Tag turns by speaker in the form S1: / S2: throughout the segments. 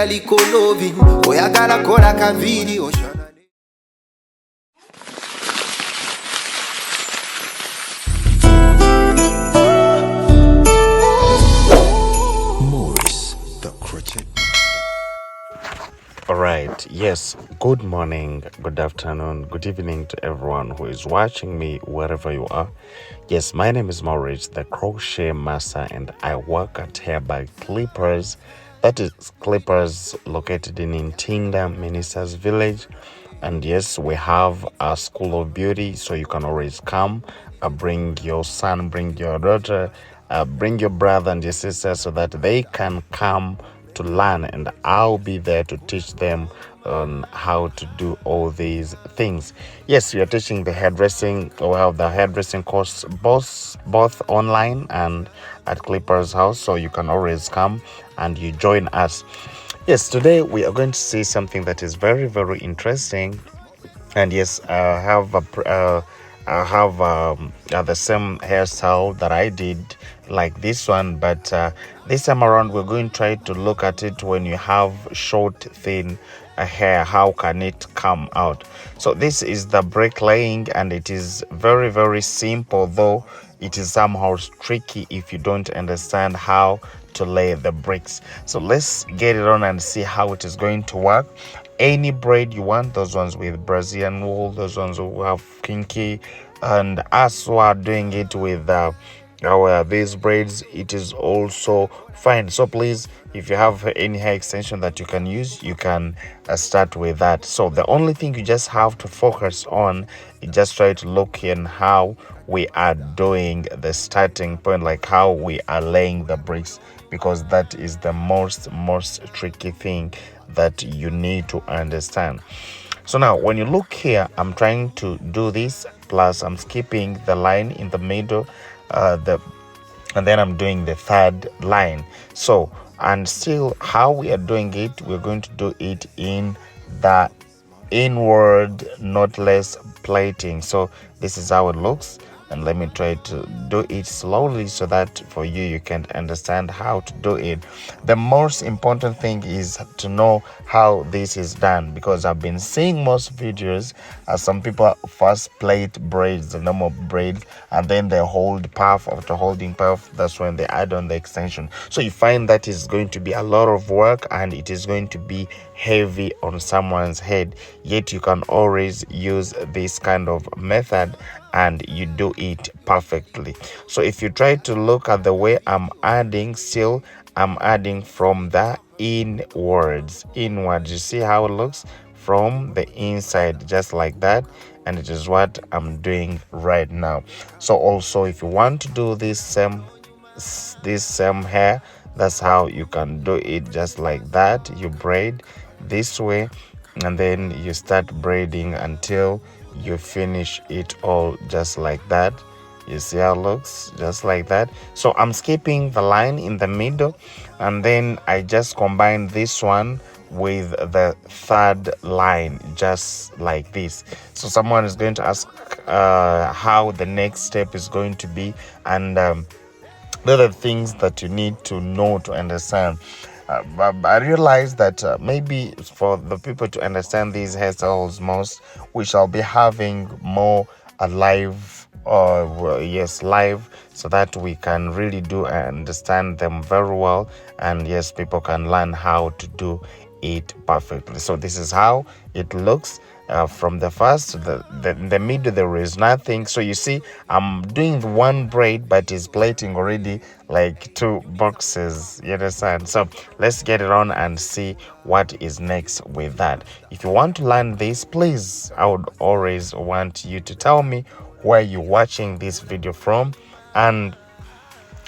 S1: yaliko loving oyagala kola kaviri oshana.
S2: Alright, yes, good morning, good afternoon, good evening to everyone who is watching me wherever you are. Yes, my name is Maurice, the crochet master, and I work at Hair by Clippers. That is Clippers located in Ntinda, Ministers Village. And yes, we have a school of beauty, so you can always come, bring your son, bring your daughter, bring your brother and your sister so that they can come to learn, and I'll be there to teach them on how to do all these things. Yes, we are teaching the hairdressing. We have the hairdressing course both online and at Clippers House, so you can always come and you join us. Yes, today we are going to see something that is very, very interesting. And yes, I have the same hairstyle that I did like this one, but this time around we're going to try to look at it when you have short, thin hair. How can it come out? So this is the bricklaying, and it is very, very simple, though it is somehow tricky if you don't understand how to lay the bricks. So let's get it on and see how it is going to work. Any braid you want, those ones with Brazilian wool, those ones who have kinky, and us who are doing it with these braids, it is also fine. So please, if you have any hair extension that you can use, you can start with that. So the only thing you just have to focus on is just try to look in how we are doing the starting point, like how we are laying the bricks, because that is the most tricky thing that you need to understand. So now when you look here, I'm trying to do this, plus I'm skipping the line in the middle, and then I'm doing the third line. So, and still how we are doing it, we're going to do it in the inward knotless plating. So this is how it looks, and let me try to do it slowly so that for you can understand how to do it. The most important thing is to know how this is done, because I've been seeing most videos some people first plait braids, the normal braids, and then they hold puff. After holding puff, that's when they add on the extension. So you find that is going to be a lot of work, and it is going to be heavy on someone's head, yet you can always use this kind of method and you do it perfectly. So if you try to look at the way I'm adding, still I'm adding from the inwards. You see how it looks from the inside, just like that, and it is what I'm doing right now. So also, if you want to do this same hair, that's how you can do it, just like that. You braid this way, and then you start braiding until you finish it all, just like that. You see how it looks, just like that. So I'm skipping the line in the middle, and then I just combine this one with the third line, just like this. So someone is going to ask how the next step is going to be, and there are things that you need to know to understand. But I realized that maybe for the people to understand these hairstyles most, we shall be having more live, so that we can really do and understand them very well, and yes, people can learn how to do it perfectly. So this is how it looks. From the first to the middle, there is nothing. So you see, I'm doing one braid, but it's plating already like two boxes. You understand? So let's get it on and see what is next with that. If you want to learn this, please, I would always want you to tell me where you're watching this video from, and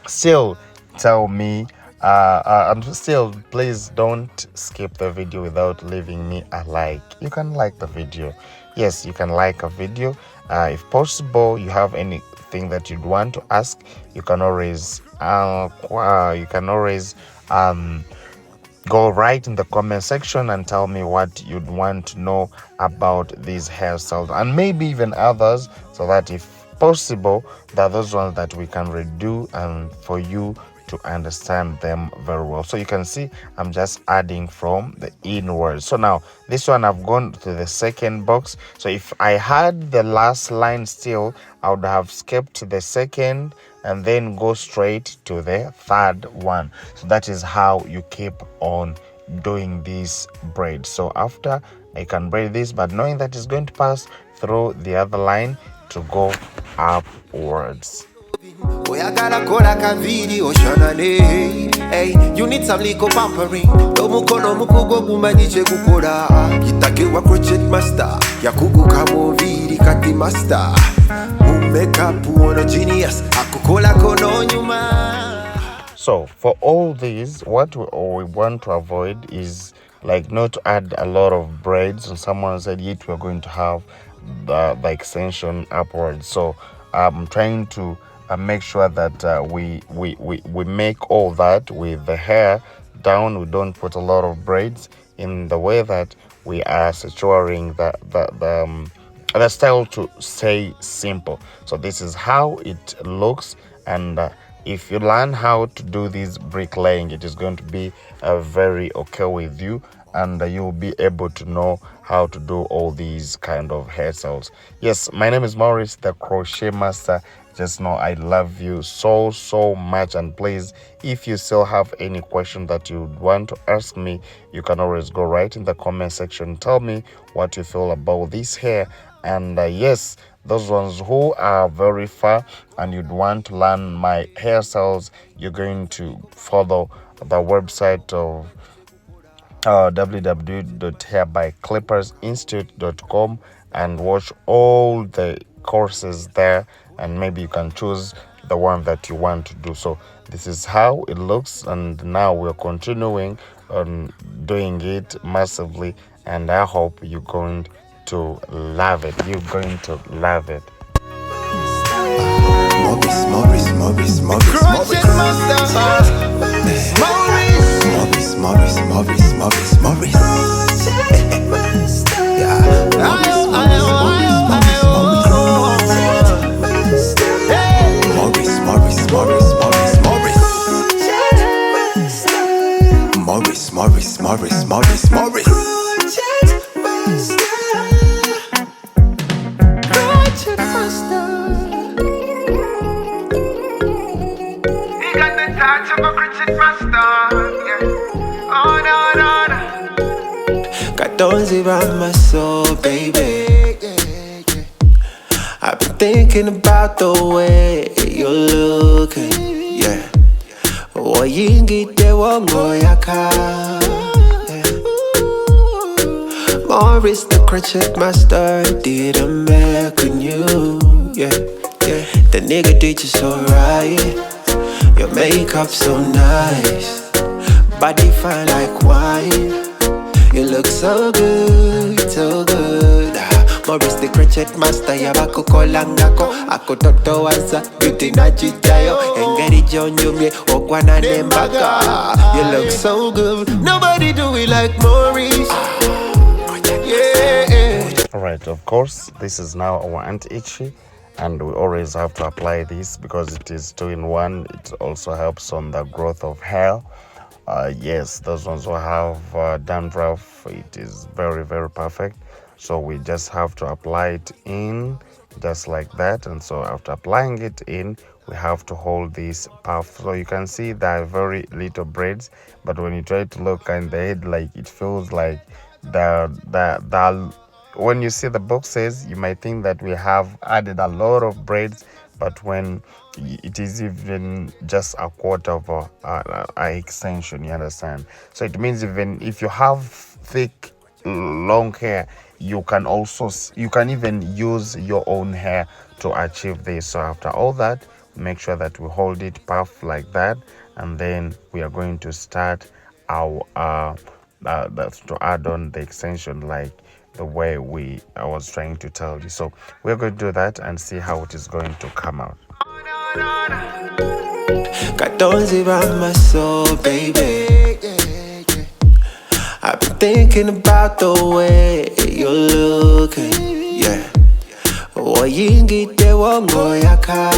S2: still tell me and still, please don't skip the video without leaving me a like. You can like the video. Yes, you can like a video. If possible, you have anything that you'd want to ask, you can always go right in the comment section and tell me what you'd want to know about these hairstyles, and maybe even others, so that if possible, that those ones that we can redo and for you to understand them very well. So you can see I'm just adding from the inwards. So now this one I've gone to the second box. So if I had the last line still, I would have skipped the second and then go straight to the third one. So that is how you keep on doing this braid. So after, I can braid this, but knowing that it's going to pass through the other line to go upwards.
S1: Hey, you need some little pampering. Mukono mukugo gumanyiche gukora. Yitakiwa crochet master. Yakugu kamoviri kati master. Makeup one genius. Akukola kono nyuma.
S2: So for all these, what we want to avoid is like not to add a lot of braids. And someone said yet we're going to have the extension upwards. So I'm trying to make sure that we make all that with the hair down. We don't put a lot of braids in the way that we are securing the style to stay simple. So this is how it looks, and if you learn how to do this bricklaying, it is going to be very okay with you, and you'll be able to know how to do all these kind of hairstyles. Yes, my name is Maurice, the crochet master. Just know I love you so much, and please, if you still have any question that you want to ask me, you can always go right in the comment section. Tell me what you feel about this hair. And yes, those ones who are very far and you'd want to learn my hairstyles, you're going to follow the website of www.hairbyclippersinstitute.com and watch all the courses there, and maybe you can choose the one that you want to do. So this is how it looks, and now we're continuing on doing it massively, and I hope you're going to love it. You're going to love it.
S1: Maurice. Cartons around my soul, baby. I've been thinking about the way you're looking, yeah. Oyingi te wongo yaka. Maurice, the crochet master, did a make on you, yeah. The nigga did you so right. Your makeup so nice, body fine like wine. You look so good, so good. Maurice the crochet master, yabako kolangako. Ako toto waza, beauty na chichayo. Engeri jonjumye, okwana nembaka. You look so good, nobody do it like Maurice. Yeah.
S2: Alright, of course, this is now our anti-itchy, and we always have to apply this because it is 2-in-1. It also helps on the growth of hair. Yes, those ones who have dandruff, it is very perfect. So we just have to apply it in just like that. And so after applying it in, we have to hold this puff. So you can see there are very little braids, but when you try to look in the head, like it feels like when you see the boxes, you might think that we have added a lot of braids, but when it is even just a quarter of a extension, you understand? So it means even if you have thick long hair, you can even use your own hair to achieve this. So after all that, make sure that we hold it puff like that, and then we are going to start our to add on the extension like the way I was trying to tell you. So we're going to do that and see how it is going to come out.
S1: Cartons around my soul, baby. I've been thinking about the way you're looking, yeah. Oyingi te wongo yaka.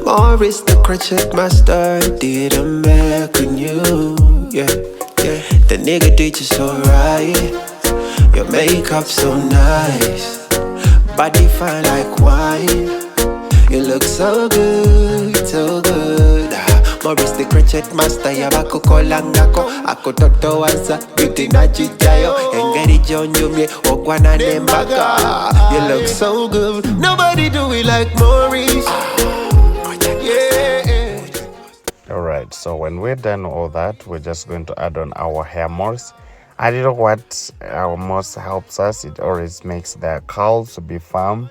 S1: Morris, the crochet master, did a Mac on you. Yeah, yeah. The nigga did you so right. Your makeup so nice. Body fine like wine. You look so good, so good. Morris the crochet master, yabako kolangako. Ako toto waza, beauty na chichayo. Engeri jonyo mie, okwana nembaka. You look so good, nobody do it like Morris. Yeah.
S2: All right, so when we're done all that, we're just going to add on our hair mousse. I don't know what our mousse helps us. It always makes the curls to be firm.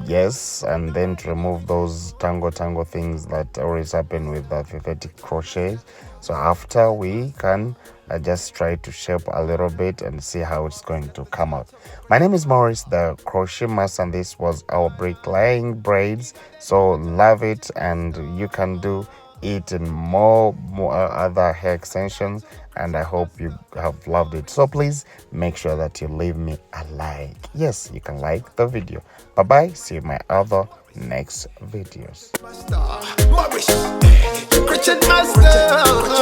S2: Yes, and then to remove those tangle things that always happen with the synthetic crochet. So after we can just try to shape a little bit and see how it's going to come out. My name is Morris, the crochet master, and this was our bricklaying braids. So love it, and you can do it in more other hair extensions, and I hope you have loved it. So please make sure that you leave me a like. Yes, you can like the video. Bye bye, see you in my other next videos.
S1: Morris, crochet master.